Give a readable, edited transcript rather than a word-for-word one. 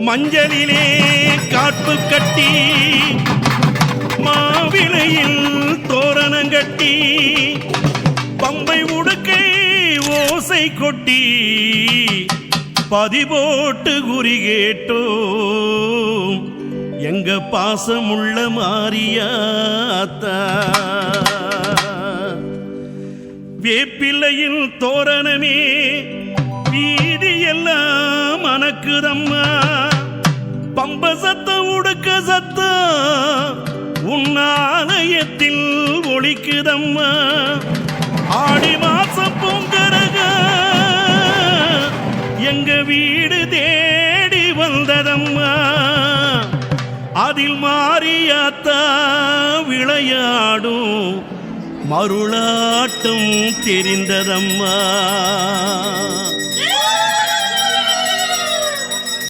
மஞ்சளிலே காப்பு கட்டி மாவிளையில் தோரணங்கட்டி பம்பை உடுக்கை ஓசை கொட்டி பதிபோட்டு குறி கேட்டோம் எங்க பாசமுள்ள மாரியாத்தா. வேப்பிள்ளையில் தோரணமே வீதி எல்லாம் மணக்குதம்மா. பம்ப சத்தம் உடுக்க சத்தம் உன் ஆலயத்தில் ஒலிக்குதம்மா. ஆடி மாசம் பொங்கரக எங்க வீடு தேடி வந்ததம்மா. அதில் மாரியாத்தா விளையாடும் மருளாட்டம் தெரிந்ததம்மா.